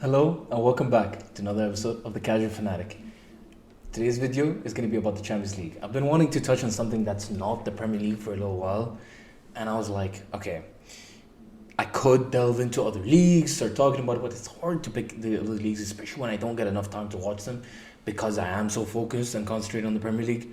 Hello and welcome back to another episode of The Casual Fanatic. Today's video is going to be about the Champions League. I've been wanting to touch on something that's not the Premier League for a little while, and I was like, okay, I could delve into other leagues, start talking about it, but it's hard to pick the other leagues, especially when I don't get enough time to watch them because I am so focused and concentrated on the Premier League,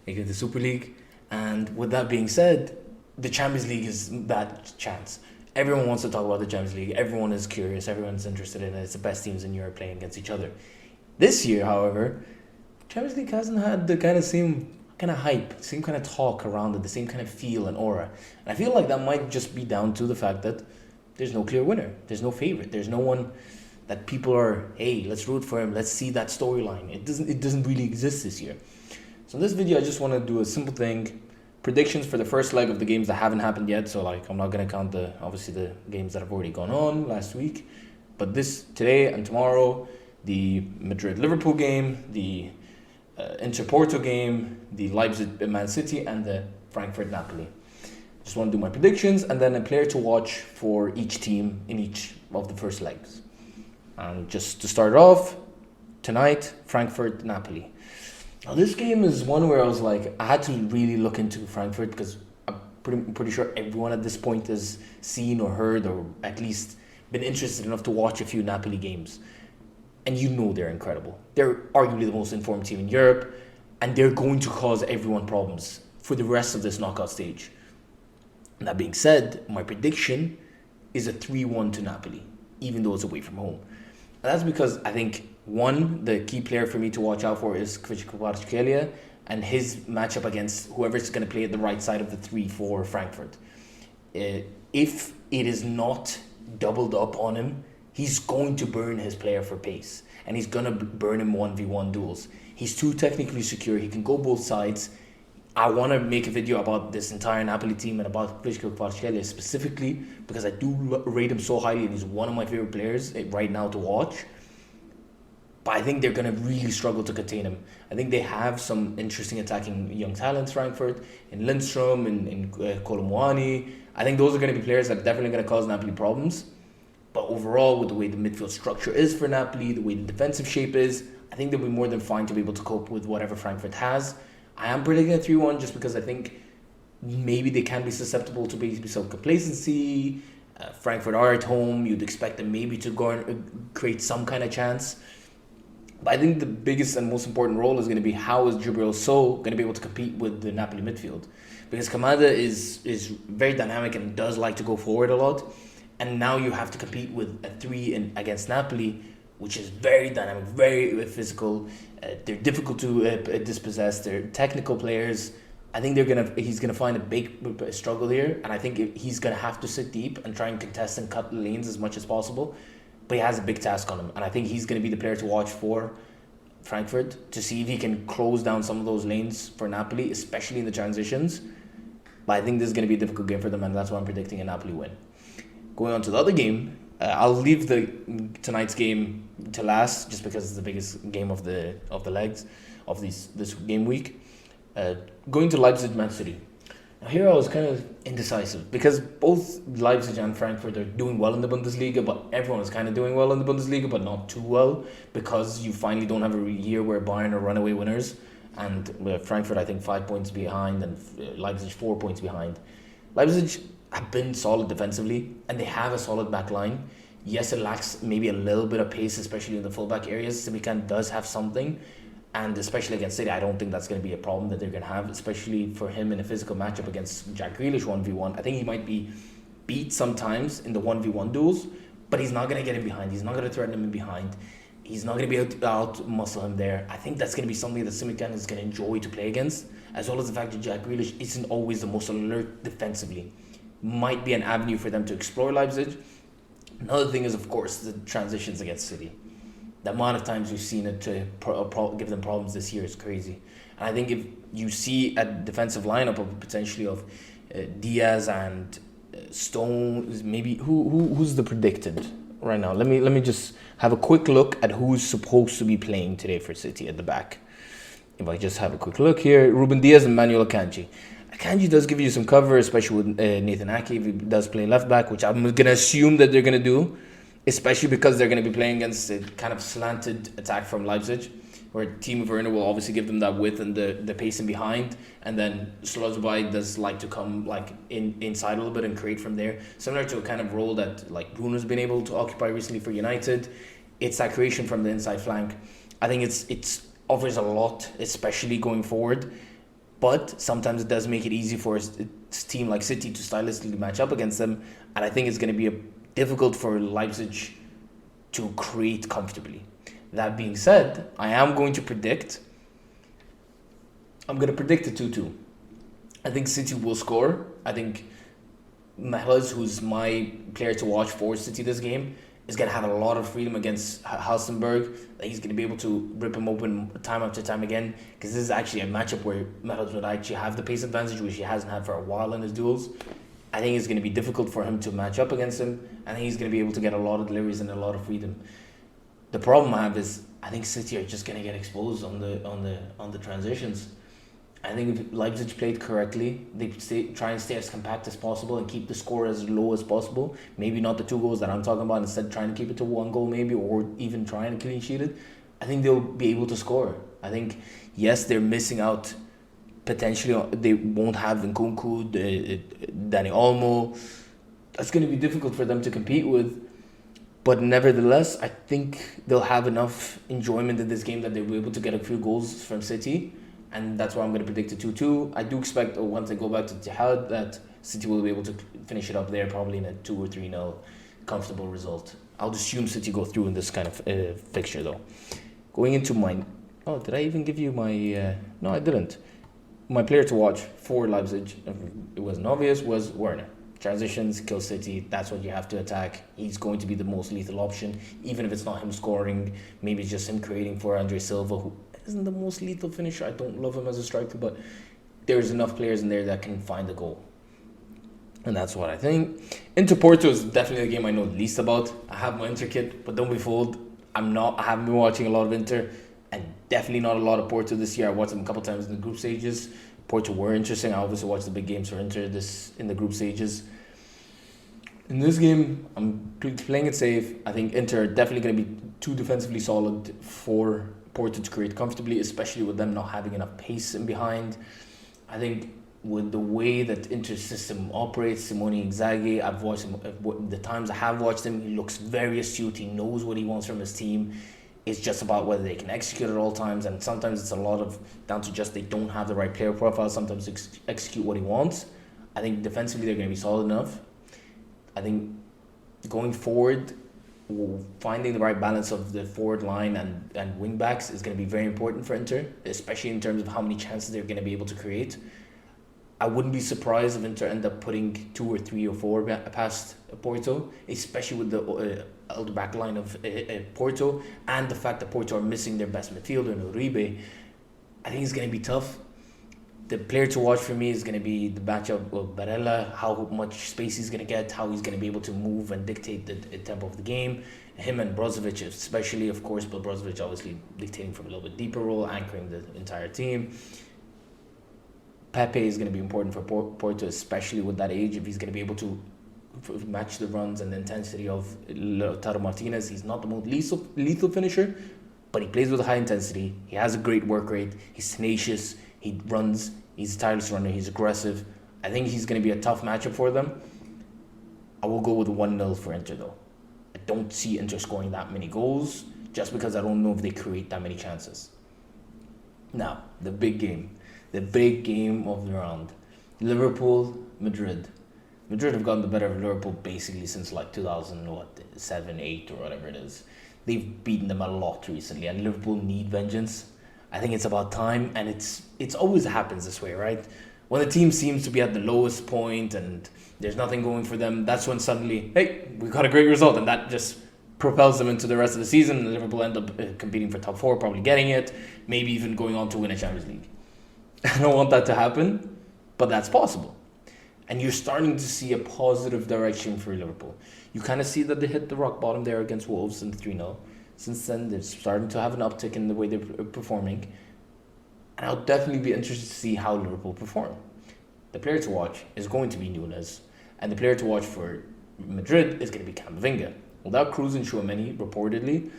aka the Super League. And with that being said, the Champions League is that chance. Everyone wants to talk about the Champions League. Everyone is curious. Everyone's interested in it. It's the best teams in Europe playing against each other. This year, however, Champions League hasn't had the same kind of hype, same kind of talk around it, the same kind of feel and aura. And I feel like that might just be down to the fact that there's no clear winner. There's no favorite. There's no one that people are, hey, let's root for him. Let's see that storyline. It doesn't really exist this year. So in this video, I just want to do a simple thing. Predictions for the first leg of the games that haven't happened yet. So I'm not going to count the games that have already gone on last week. But today and tomorrow, the Madrid-Liverpool game, the Inter-Porto game, the Leipzig-Man City, and the Frankfurt-Napoli. Just want to do my predictions and then a player to watch for each team in each of the first legs. And just to start off, tonight, Frankfurt-Napoli. Now this game is one where I had to really look into Frankfurt because I'm pretty sure everyone at this point has seen or heard or at least been interested enough to watch a few Napoli games. And they're incredible. They're arguably the most informed team in Europe, and they're going to cause everyone problems for the rest of this knockout stage. And that being said, my prediction is a 3-1 to Napoli, even though it's away from home. And that's because I think, one, the key player for me to watch out for is Kvaratskhelia and his matchup against whoever's going to play at the right side of the 3-4 Frankfurt. If it is not doubled up on him, he's going to burn his player for pace. And he's going to burn him 1v1 duels. He's too technically secure. He can go both sides. I want to make a video about this entire Napoli team and about Kvaratskhelia specifically because I do rate him so highly and he's one of my favorite players right now to watch. But I think they're going to really struggle to contain him. I think they have some interesting attacking young talents, Frankfurt, in Lindstrom, in Kolo Muani. I think those are going to be players that are definitely going to cause Napoli problems. But overall, with the way the midfield structure is for Napoli, the way the defensive shape is, I think they'll be more than fine to be able to cope with whatever Frankfurt has. I am predicting a 3-1 just because I think maybe they can be susceptible to some complacency. Frankfurt are at home. You'd expect them maybe to go and create some kind of chance. But I think the biggest and most important role is going to be how is Djibril Sow going to be able to compete with the Napoli midfield. Because Kamada is very dynamic and does like to go forward a lot. And now you have to compete with a 3 against Napoli, which is very dynamic, very physical. They're difficult to dispossess. They're technical players. I think he's gonna find a big struggle here, and I think he's gonna have to sit deep and try and contest and cut the lanes as much as possible. But he has a big task on him, and I think he's gonna be the player to watch for Frankfurt to see if he can close down some of those lanes for Napoli, especially in the transitions. But I think this is gonna be a difficult game for them, and that's why I'm predicting a Napoli win. Going on to the other game, I'll leave tonight's game to last just because it's the biggest game of the legs of this game week. Going to Leipzig-Man City. Now here I was kind of indecisive because both Leipzig and Frankfurt are doing well in the Bundesliga, but everyone is kind of doing well in the Bundesliga, but not too well because you finally don't have a year where Bayern are runaway winners, and Frankfurt I think 5 points behind and Leipzig 4 points behind. Leipzig have been solid defensively and they have a solid back line. Yes, it lacks maybe a little bit of pace, especially in the fullback areas. Simikan does have something, and especially against City, I don't think that's going to be a problem that they're going to have, especially for him in a physical matchup against Jack Grealish 1v1. I think he might be beat sometimes in the 1v1 duels, but he's not going to get him behind. He's not going to threaten him in behind. He's not going to be able to out-muscle him there. I think that's going to be something that Simikan is going to enjoy to play against, as well as the fact that Jack Grealish isn't always the most alert defensively. Might be an avenue for them to explore Leipzig. Another thing is, of course, the transitions against City. The amount of times we've seen it to give them problems this year is crazy. And I think if you see a defensive lineup of potentially of Diaz and Stone, maybe who's the predicted right now? Let me just have a quick look at who's supposed to be playing today for City at the back. If I just have a quick look here, Ruben Diaz and Manuel Akanji. Akanji does give you some cover, especially with Nathan Ake if he does play left back, which I'm going to assume that they're going to do. especially because they're going to be playing against a kind of slanted attack from Leipzig, where Timo Werner will obviously give them that width and the pacing behind, and then Slotterby does like to come like inside a little bit and create from there, similar to a kind of role that like Bruno's been able to occupy recently for United. It's that creation from the inside flank. I think it's offers a lot, especially going forward, but sometimes it does make it easy for a team like City to stylistically match up against them, and I think it's going to be difficult for Leipzig to create comfortably. That being said, I'm going to predict a 2-2. I think City will score. I think Mahrez, who's my player to watch for City this game, is going to have a lot of freedom against Helsingborg. He's going to be able to rip him open time after time again, because this is actually a matchup where Mahrez would actually have the pace advantage, which he hasn't had for a while in his duels. I think it's going to be difficult for him to match up against him. I think he's going to be able to get a lot of deliveries and a lot of freedom. The problem I have is I think City are just going to get exposed on the transitions. I think if Leipzig played correctly, they try and stay as compact as possible and keep the score as low as possible. Maybe not the 2 goals that I'm talking about, instead trying to keep it to 1 goal maybe, or even trying to clean sheet it. I think they'll be able to score. I think, yes, they're missing out potentially. They won't have Nkunku, Dani Olmo. That's going to be difficult for them to compete with. But nevertheless, I think they'll have enough enjoyment in this game that they'll be able to get a few goals from City. And that's why I'm going to predict a 2-2. I do expect, once they go back to Etihad, that City will be able to finish it up there, probably in a 2 or 3-0 comfortable result. I'll assume City go through in this kind of fixture, though. Going into my... Oh, did I even give you my... No, I didn't. My player to watch for Leipzig, it wasn't obvious, was Werner. Transitions, kill City, that's what you have to attack. He's going to be the most lethal option, even if it's not him scoring. Maybe it's just him creating for Andre Silva, who isn't the most lethal finisher. I don't love him as a striker, but there's enough players in there that can find the goal. And that's what I think. Inter Porto is definitely the game I know the least about. I have my Inter kit, but don't be fooled. I haven't been watching a lot of Inter, and definitely not a lot of Porto this year. I watched them a couple times in the group stages. Porto were interesting. I obviously watched the big games for Inter in the group stages. In this game, I'm playing it safe. I think Inter are definitely going to be too defensively solid for Porto to create comfortably, especially with them not having enough pace in behind. I think with the way that Inter's system operates, Simone Inzaghi, I've watched him, the times I have watched him, he looks very astute. He knows what he wants from his team. It's just about whether they can execute at all times, and sometimes it's a lot of down to just they don't have the right player profile sometimes to execute what he wants. I think defensively they're going to be solid enough. I think going forward, finding the right balance of the forward line and wing backs is going to be very important for Inter, especially in terms of how many chances they're going to be able to create. I wouldn't be surprised if Inter end up putting 2 or 3 or 4 past Porto, especially with the elder back line of Porto, and the fact that Porto are missing their best midfielder, Uribe. I think it's going to be tough. The player to watch for me is going to be the matchup of Barella, how much space he's going to get, how he's going to be able to move and dictate the tempo of the game. Him and Brozovic especially, of course, but Brozovic obviously dictating from a little bit deeper role, anchoring the entire team. Pepe is going to be important for Porto, especially with that age, if he's going to be able to match the runs and the intensity of Lautaro Martinez. He's not the most lethal finisher, but he plays with a high intensity. He has a great work rate. He's tenacious. He runs. He's a tireless runner. He's aggressive. I think he's going to be a tough matchup for them. I will go with 1-0 for Inter, though. I don't see Inter scoring that many goals, just because I don't know if they create that many chances. Now, the big game. The big game of the round. Liverpool-Madrid. Madrid have gotten the better of Liverpool basically since like 2007, 8 or whatever it is. They've beaten them a lot recently, and Liverpool need vengeance. I think it's about time, and it's always happens this way, right? When the team seems to be at the lowest point and there's nothing going for them, that's when suddenly, hey, we got a great result, and that just propels them into the rest of the season, and Liverpool end up competing for top 4, probably getting it, maybe even going on to win a Champions League. I don't want that to happen, but that's possible. And you're starting to see a positive direction for Liverpool. You kind of see that they hit the rock bottom there against Wolves in 3-0. Since then, they're starting to have an uptick in the way they're performing. And I'll definitely be interested to see how Liverpool perform. The player to watch is going to be Nunes. And the player to watch for Madrid is going to be Camavinga. without Cruz and Tchouaméni, reportedly,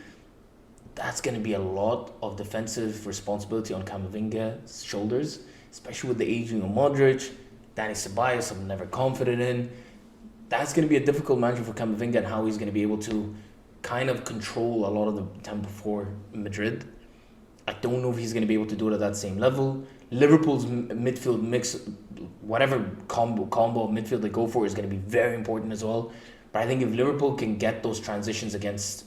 that's going to be a lot of defensive responsibility on Camavinga's shoulders, especially with the aging of Modric. Dani Ceballos, I'm never confident in. That's going to be a difficult matchup for Camavinga and how he's going to be able to kind of control a lot of the tempo for Madrid. I don't know if he's going to be able to do it at that same level. Liverpool's midfield mix, whatever combo of midfield they go for, is going to be very important as well. But I think if Liverpool can get those transitions against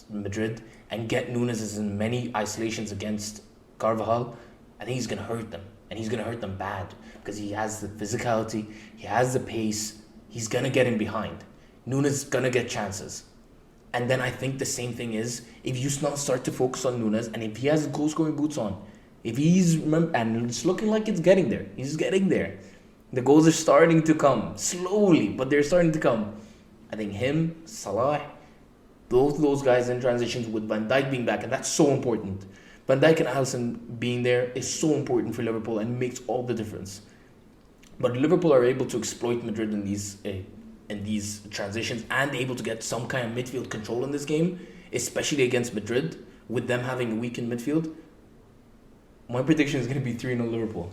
Madrid and get Núñez in many isolations against Carvajal, I think he's going to hurt them. And he's going to hurt them bad because he has the physicality, he has the pace, he's going to get in behind. Núñez is going to get chances. And then I think the same thing is, if you now start to focus on Núñez, and if he has goal-scoring boots on, if he's, and it's looking like it's getting there, he's getting there. The goals are starting to come, slowly, but they're starting to come. I think him, Salah, both those guys in transitions with Van Dijk being back, and that's so important. Van Dijk and Alisson being there is so important for Liverpool and makes all the difference. But Liverpool are able to exploit Madrid in these transitions and able to get some kind of midfield control in this game, especially against Madrid, with them having a weakened midfield. My prediction is going to be 3-0 Liverpool.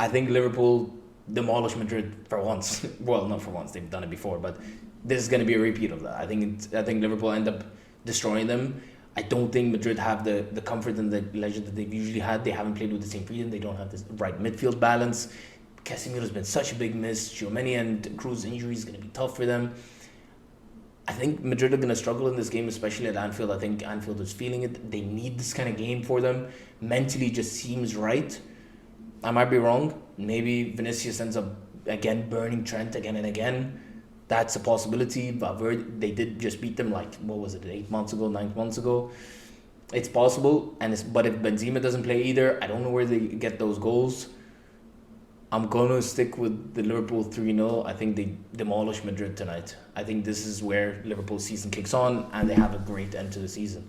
I think Liverpool demolish Madrid for once. Well, not for once, they've done it before, but this is going to be a repeat of that. I think Liverpool end up destroying them. I don't think Madrid have the comfort and the leisure that they've usually had. They haven't played with the same freedom. They don't have this right midfield balance. Casemiro's been such a big miss. Tchouaméni and Cruz injury is going to be tough for them. I think Madrid are going to struggle in this game, especially at Anfield. I think Anfield is feeling it. They need this kind of game for them. Mentally just seems right. I might be wrong. Maybe Vinicius ends up again burning Trent again and again. That's a possibility. But they did just beat them 8 months ago, 9 months ago. It's possible. But if Benzema doesn't play either, I don't know where they get those goals. I'm going to stick with the Liverpool 3-0. I think they demolish Madrid tonight. I think this is where Liverpool's season kicks on and they have a great end to the season.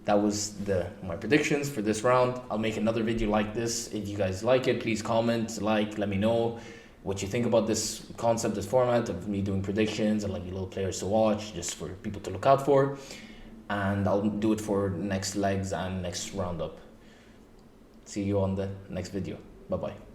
That was my predictions for this round. I'll make another video like this. If you guys like it, please comment, let me know what you think about this concept, this format of me doing predictions and little players to watch, just for people to look out for. And I'll do it for next legs and next roundup. See you on the next video. Bye-bye.